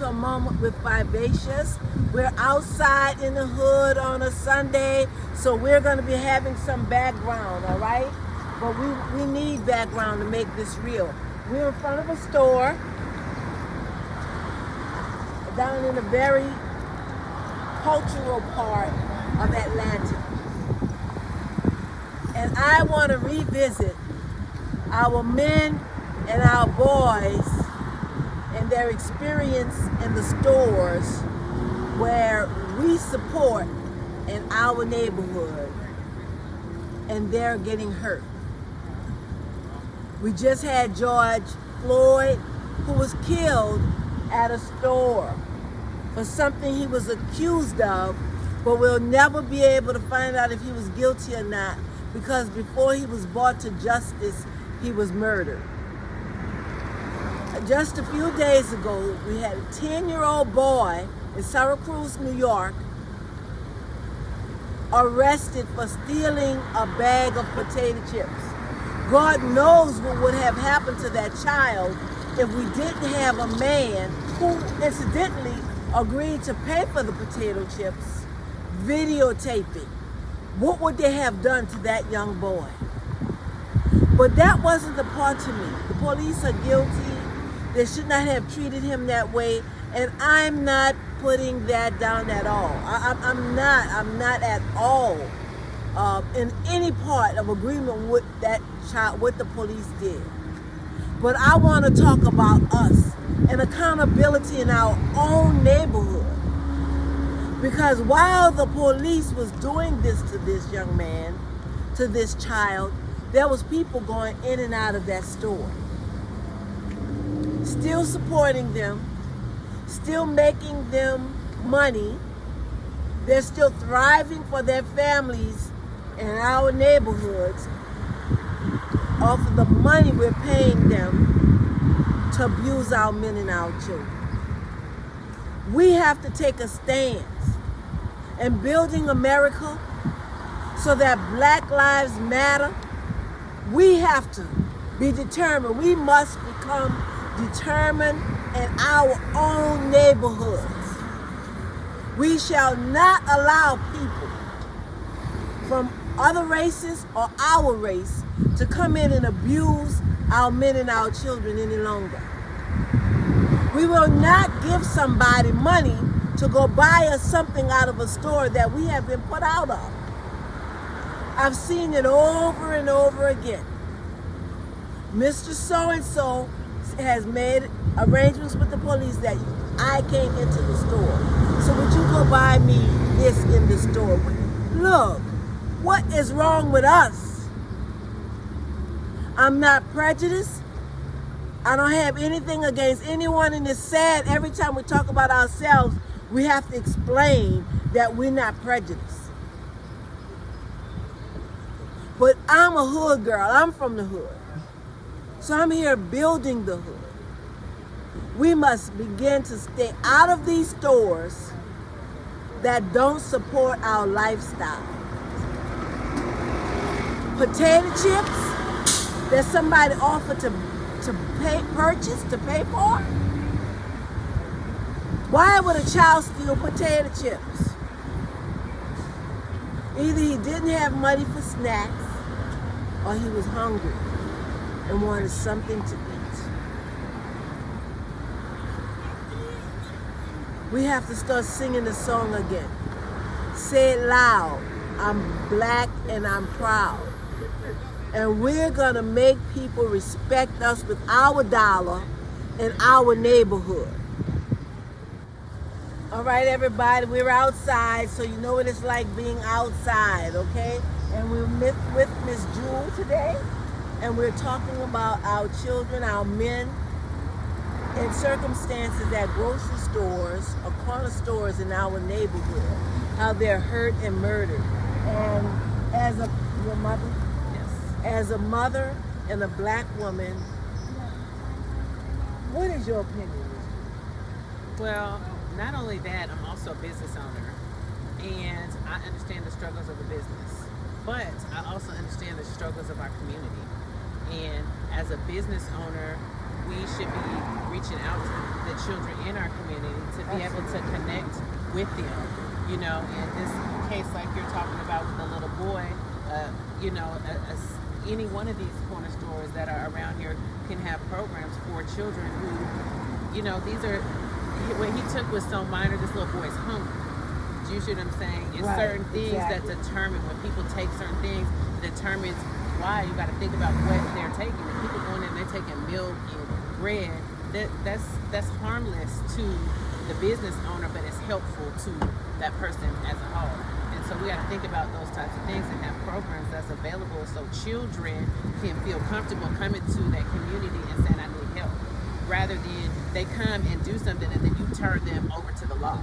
a moment with Vivacious. We're outside in the hood on a Sunday, so we're going to be having some background, all right? But we need background to make this real. We're in front of a store down in a very cultural part of Atlanta. And I want to revisit our men and our boys and their experience in the stores where we support in our neighborhood and they're getting hurt. We just had George Floyd, who was killed at a store for something he was accused of, but we'll never be able to find out if he was guilty or not, because before he was brought to justice, he was murdered. Just a few days ago, we had a 10-year-old boy in Syracuse, New York, arrested for stealing a bag of potato chips. God knows what would have happened to that child if we didn't have a man who incidentally agreed to pay for the potato chips, videotaping. What would they have done to that young boy? But that wasn't the part to me. The police are guilty. They should not have treated him that way, and I'm not putting that down at all. I'm not at all in any part of agreement with that child, what the police did. But I want to talk about us and accountability in our own neighborhood. Because while the police was doing this to this young man, to this child, there was people going in and out of that store, still supporting them, still making them money. They're still thriving for their families in our neighborhoods off of the money we're paying them to abuse our men and our children. We have to take a stance in building America so that Black Lives Matter. We have to be determined. We must become determined in our own neighborhoods. We shall not allow people from other races or our race to come in and abuse our men and our children any longer. We will not give somebody money to go buy us something out of a store that we have been put out of. I've seen it over and over again. Mr. So-and-so has made arrangements with the police that I can't get to the store. So would you go buy me this in the store? Look, what is wrong with us? I'm not prejudiced. I don't have anything against anyone, and it's sad every time we talk about ourselves, we have to explain that we're not prejudiced. But I'm a hood girl. I'm from the hood. So I'm here building the hood. We must begin to stay out of these stores that don't support our lifestyle. Potato chips that somebody offered to pay for? Why would a child steal potato chips? Either he didn't have money for snacks or he was hungry and wanted something to eat. We have to start singing the song again. Say it loud. I'm black and I'm proud. And we're gonna make people respect us with our dollar in our neighborhood. All right, everybody, we're outside, so you know what it's like being outside, okay? And we're with Miss Jewel today, and we're talking about our children, our men, in circumstances at grocery stores or corner stores in our neighborhood, how they're hurt and murdered. And as your mother? Yes. As a mother and a black woman, what is your opinion? Well, not only that, I'm also a business owner, and I understand the struggles of the business, but I also understand the struggles of our community. And as a business owner, we should be reaching out to the children in our community to be able to connect with them. You know, in this case, like you're talking about with the little boy, you know, any one of these corner stores that are around here can have programs for children who, you know, these are, what he took was so minor, this little boy's hungry. Do you see what I'm saying? It's certain things that determine, when people take certain things, it determines why. You got to think about what they're taking. If people going in, they're taking milk and bread, that's harmless to the business owner, but it's helpful to that person as a whole. And so we got to think about those types of things and have programs that's available so children can feel comfortable coming to that community and saying, I need help, rather than they come and do something and then you turn them over to the law.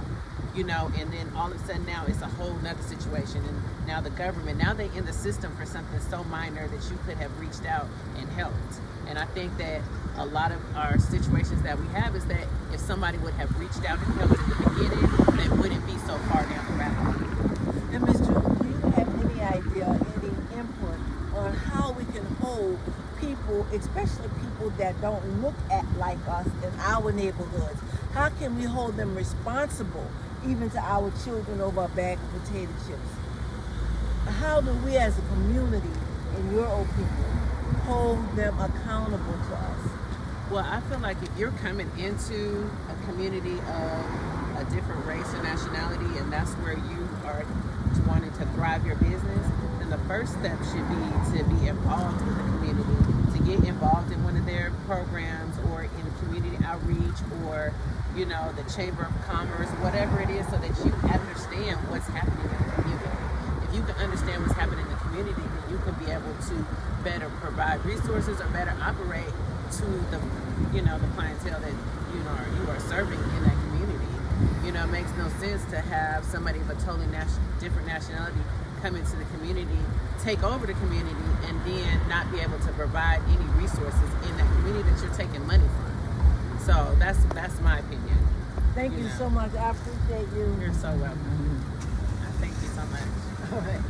You know, and then all of a sudden now it's a whole nother situation, and now the government, now they in the system for something so minor that you could have reached out and helped. And I think that a lot of our situations that we have is that if somebody would have reached out and helped in the beginning, they wouldn't be so far down the route. And Ms. Jewel, do you have any idea, any input on how we can hold people, especially people that don't look like us in our neighborhoods? How can we hold them responsible, even to our children, over a bag of potato chips? How do we as a community, in your opinion, hold them accountable to us? Well, I feel like if you're coming into a community of a different race or nationality, and that's where you are wanting to thrive your business, then the first step should be to be involved with the community, to get involved in one of their programs or in community outreach, or you know, the Chamber of Commerce, whatever it is, so that you understand what's happening in the community. If you can understand what's happening in the community, then you can be able to better provide resources or better operate to the, you know, the clientele that you are serving in that community. You know, it makes no sense to have somebody of a totally different nationality come into the community, take over the community, and then not be able to provide any resources in that community that you're taking money from. So that's my opinion. Thank you so much. I appreciate you. You're so welcome. Thank you so much. All right.